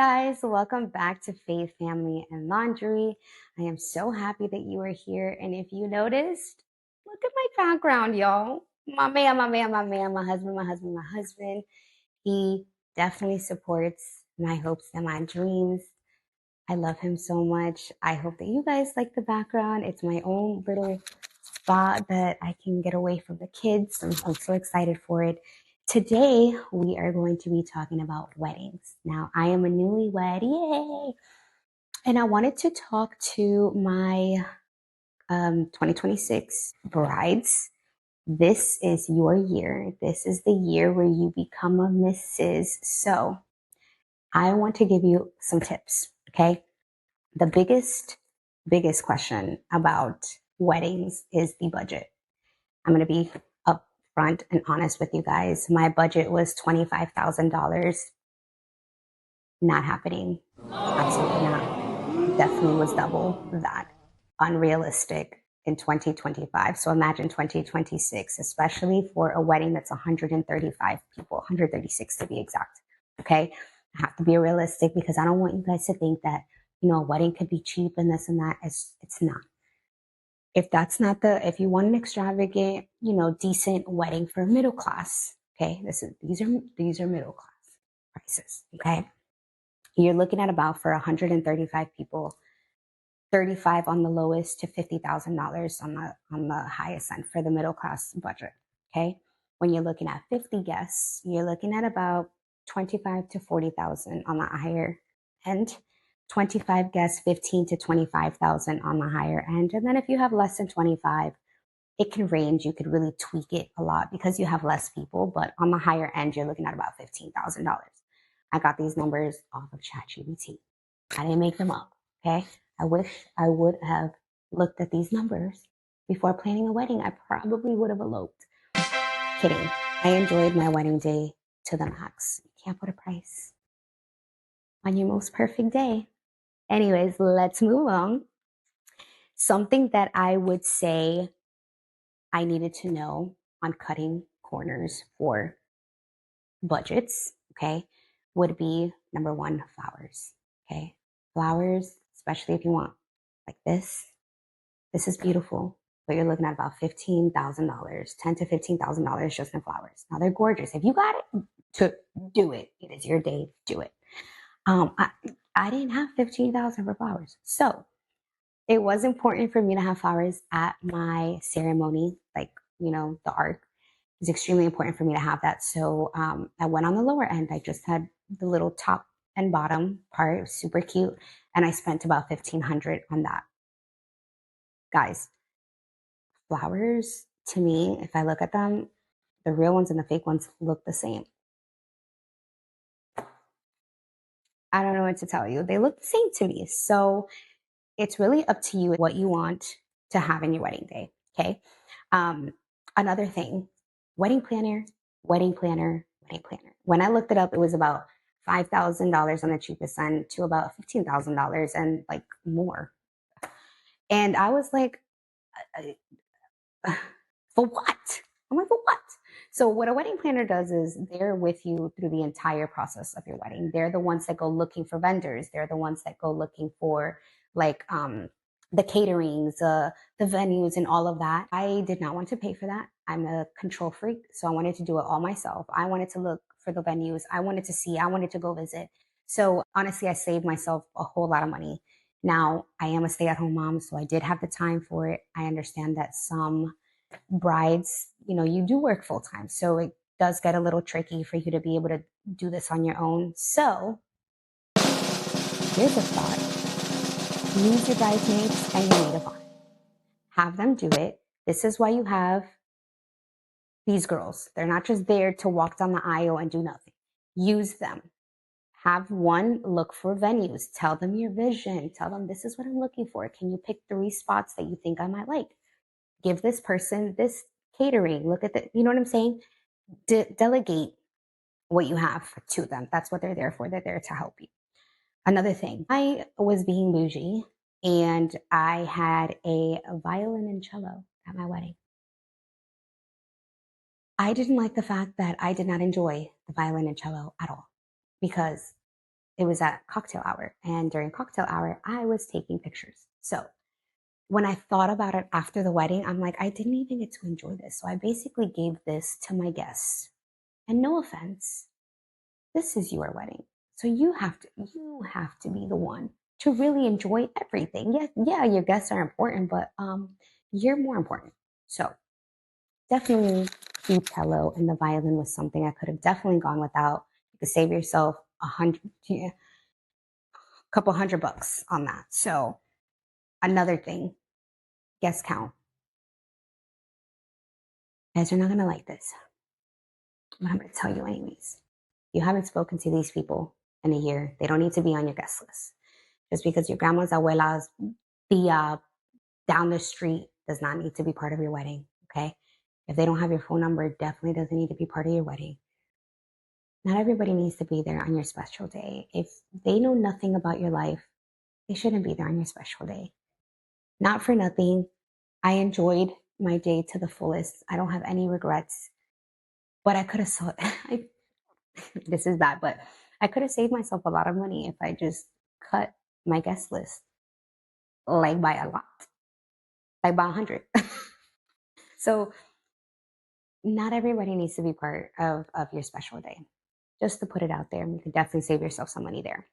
guys, welcome back to Faith, Family, and Laundry. I am so happy that you are here. And if you noticed, look at my background, y'all. My husband. He definitely supports my hopes and my dreams. I love him so much. I hope that you guys like the background. It's my own little spot that I can get away from the kids. I'm so excited for it. Today, we are going to be talking about weddings. Now, I am a newlywed, yay! And I wanted to talk to my 2026 brides. This is your year. This is the year where you become a Mrs. So, I want to give you some tips, okay? The biggest question about weddings is the budget. I'm going to be upfront and honest with you guys. My budget was $25,000. Not happening. Absolutely not. Definitely was double that. Unrealistic in 2025. So imagine 2026, especially for a wedding that's 135 people, 136 to be exact. Okay. I have to be realistic because I don't want you guys to think that, a wedding could be cheap and this and that. It's not. If you want an extravagant, decent wedding for middle class, okay, these are middle class prices, okay? You're looking at about, for 135 people, 35 on the lowest to $50,000 on the highest end for the middle class budget, okay? When you're looking at 50 guests, you're looking at about 25 to 40,000 on the higher end. 25 guests, 15 to 25,000 on the higher end. And then if you have less than 25, it can range. You could really tweak it a lot because you have less people, but on the higher end, you're looking at about $15,000. I got these numbers off of ChatGPT. I didn't make them up, okay? I wish I would have looked at these numbers before planning a wedding. I probably would have eloped. Kidding. I enjoyed my wedding day to the max. You can't put a price on your most perfect day. Anyways, let's move on. Something that I would say I needed to know on cutting corners for budgets, okay, would be number one, flowers, okay? Flowers, especially if you want like this is beautiful, but you're looking at about $15,000, $10,000 to $15,000 just in flowers. Now they're gorgeous. If you got it, to do it, it is your day, do it. I didn't have 15,000 for flowers. So it was important for me to have flowers at my ceremony, like, the arc. It's extremely important for me to have that. So I went on the lower end. I just had the little top and bottom part. It was super cute. And I spent about $1,500 on that. Guys, flowers, to me, if I look at them, the real ones and the fake ones look the same. I don't know what to tell you. They look the same to me. So it's really up to you what you want to have in your wedding day. Okay. Another thing, wedding planner, wedding planner, wedding planner. When I looked it up, it was about $5,000 on the cheapest end to about $15,000 and like more. And I was like, for what? I'm like, for what? So what a wedding planner does is they're with you through the entire process of your wedding. They're the ones that go looking for vendors. They're the ones that go looking for like the caterings, the venues and all of that. I did not want to pay for that. I'm a control freak, so I wanted to do it all myself. I wanted to look for the venues. I wanted to go visit. So honestly, I saved myself a whole lot of money. Now, I am a stay-at-home mom, so I did have the time for it. I understand that some brides, you do work full time. So it does get a little tricky for you to be able to do this on your own. So here's a thought. Use your bridesmaids and your maid of honor. Have them do it. This is why you have these girls. They're not just there to walk down the aisle and do nothing. Use them. Have one look for venues. Tell them your vision. Tell them this is what I'm looking for. Can you pick 3 spots that you think I might like? Give this person this catering. Look at you know what I'm saying? Delegate what you have to them. That's what they're there for. They're there to help you. Another thing, I was being bougie and I had a violin and cello at my wedding. I didn't like the fact that I did not enjoy the violin and cello at all because it was at cocktail hour. And during cocktail hour, I was taking pictures. So when I thought about it after the wedding, I'm like, I didn't even get to enjoy this. So I basically gave this to my guests. And no offense, this is your wedding. So you have to be the one to really enjoy everything. Yeah, your guests are important, but you're more important. So definitely the cello and the violin was something I could have definitely gone without. You could save yourself a couple $100 on that. So another thing, guest count. You guys are not gonna like this, but I'm gonna tell you anyways. You haven't spoken to these people in a year. They don't need to be on your guest list. Just because your grandma's abuela's tia down the street does not need to be part of your wedding. Okay. If they don't have your phone number, it definitely doesn't need to be part of your wedding. Not everybody needs to be there on your special day. If they know nothing about your life, they shouldn't be there on your special day. Not for nothing. I enjoyed my day to the fullest. I don't have any regrets, but I could have this is bad, but I could have saved myself a lot of money if I just cut my guest list like by a lot, like by 100. So not everybody needs to be part of your special day. Just to put it out there, you can definitely save yourself some money there.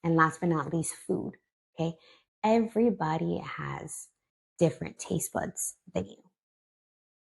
And last but not least, food. Okay. Everybody has different taste buds than you.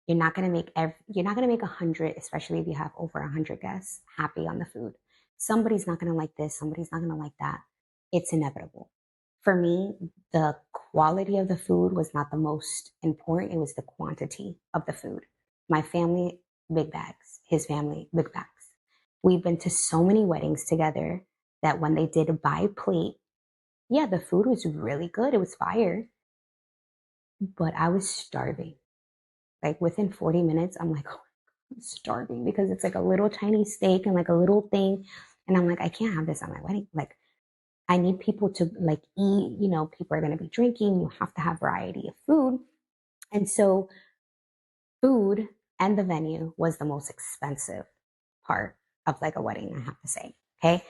You're not gonna make 100, especially if you have over 100 guests, happy on the food. Somebody's not gonna like this, somebody's not gonna like that. It's inevitable. For me, the quality of the food was not the most important, it was the quantity of the food. My family, big bags. His family, big bags. We've been to so many weddings together that when they did by plate, yeah, the food was really good. It was fire, but I was starving. Like within 40 minutes, I'm like, oh, I'm starving because it's like a little tiny steak and like a little thing. And I'm like, I can't have this at my wedding. Like, I need people to like eat, people are going to be drinking. You have to have variety of food. And so food and the venue was the most expensive part of like a wedding, I have to say. Okay.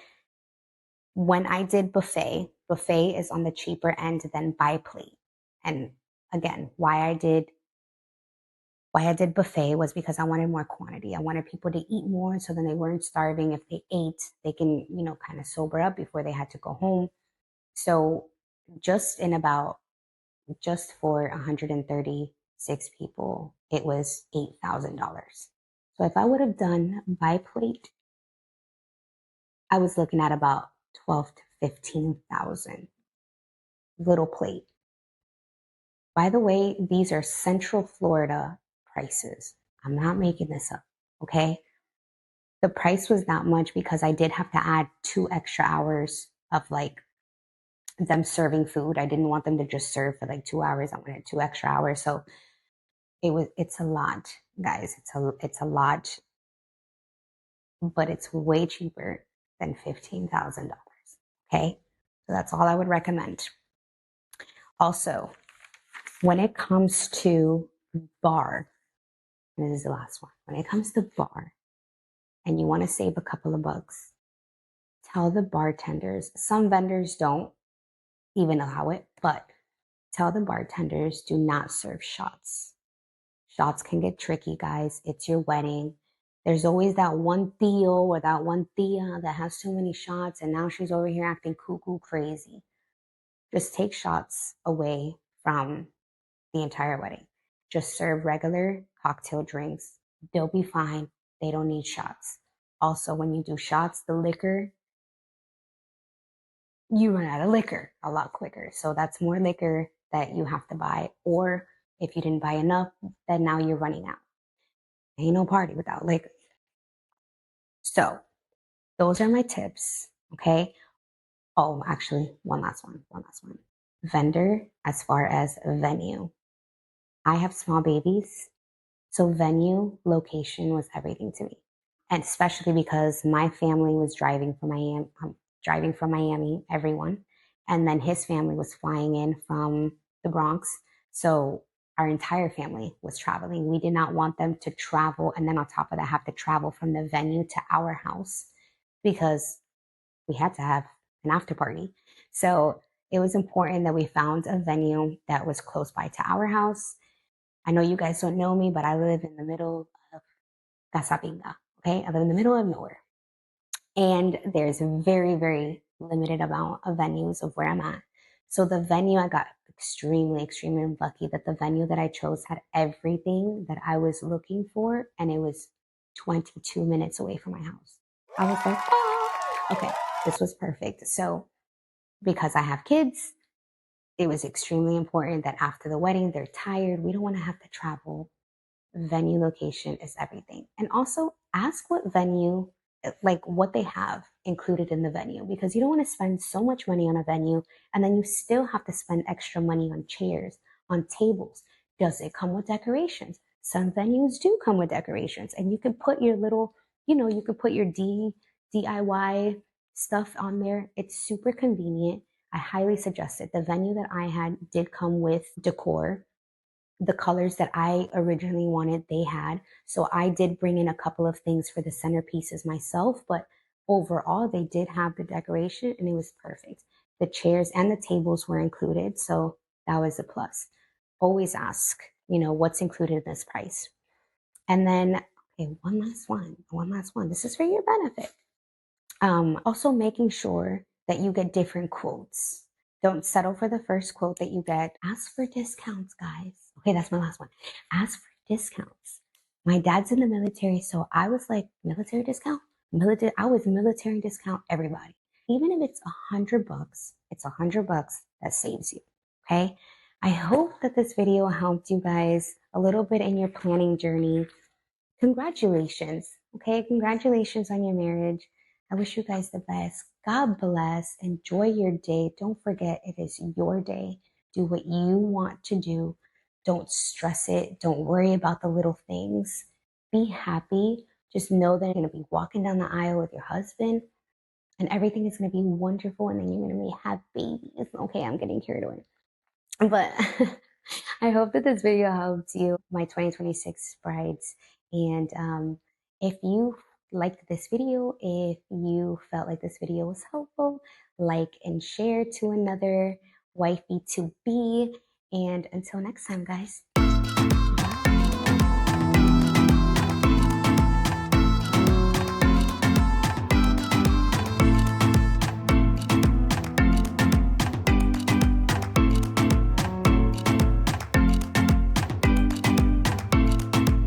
When I did buffet is on the cheaper end than by plate. And again, why I did buffet was because I wanted more quantity. I wanted people to eat more so then they weren't starving. If they ate, they can, kind of sober up before they had to go home. So just in about, just for 136 people, it was $8,000. So if I would have done by plate, I was looking at about 12 to 15,000 little plate. By the way, these are Central Florida prices. I'm not making this up. Okay. The price was not much because I did have to add 2 extra hours of like them serving food. I didn't want them to just serve for like 2 hours. I wanted 2 extra hours. So it's a lot, guys. It's a lot, but it's way cheaper than $15,000. Okay. So that's all I would recommend. Also, when it comes to bar, and this is the last one. When it comes to bar and you want to save a couple of bucks, tell the bartenders. Some vendors don't even allow it, but tell the bartenders do not serve shots. Shots can get tricky, guys. It's your wedding. There's always that one Theo or that one Tia that has too many shots and now she's over here acting cuckoo crazy. Just take shots away from the entire wedding. Just serve regular cocktail drinks. They'll be fine. They don't need shots. Also, when you do shots, the liquor, you run out of liquor a lot quicker. So that's more liquor that you have to buy. Or if you didn't buy enough, then now you're running out. Ain't no party without liquor. So those are my tips. Okay. Oh, actually, one last one. Vendor, as far as venue. I have small babies. So venue, location was everything to me. And especially because my family was driving from Miami, everyone. And then his family was flying in from the Bronx. So our entire family was traveling. We did not want them to travel and then on top of that have to travel from the venue to our house because we had to have an after party. So it was important that we found a venue that was close by to our house. I know you guys don't know me, but I live in the middle of Casapinga. Okay, I live in the middle of nowhere, and there's a very, very limited amount of venues of where I'm at. So the venue, I got extremely, extremely lucky that the venue that I chose had everything that I was looking for, and it was 22 minutes away from my house. I was like, oh, okay, this was perfect. So because I have kids, it was extremely important that after the wedding, they're tired. We don't want to have to travel. Venue location is everything. And also ask what venue, like what they have included in the venue, because you don't want to spend so much money on a venue and then you still have to spend extra money on chairs, on tables. Does it come with decorations? Some venues do come with decorations, and you can put your little, you can put your DIY stuff on there. It's super convenient. I highly suggest it. The venue that I had did come with decor, the colors that I originally wanted, they had. So I did bring in a couple of things for the centerpieces myself, but overall, they did have the decoration and it was perfect. The chairs and the tables were included, so that was a plus. Always ask, what's included in this price. And then, okay, one last one. This is for your benefit. Also making sure that you get different quotes. Don't settle for the first quote that you get. Ask for discounts, guys. Okay, that's my last one. Ask for discounts. My dad's in the military, so I was like, military discount? Military, I was military discount everybody. Even if it's $100, it's $100 that saves you. Okay. I hope that this video helped you guys a little bit in your planning journey. Congratulations. Okay. Congratulations on your marriage. I wish you guys the best. God bless. Enjoy your day. Don't forget, it is your day. Do what you want to do. Don't stress it. Don't worry about the little things. Be happy. Just know that you're going to be walking down the aisle with your husband and everything is going to be wonderful. And then you're going to have babies. Okay. I'm getting carried away. But I hope that this video helped you, my 2026 brides. And if you liked this video, if you felt like this video was helpful, like and share to another wifey to be. And until next time, guys.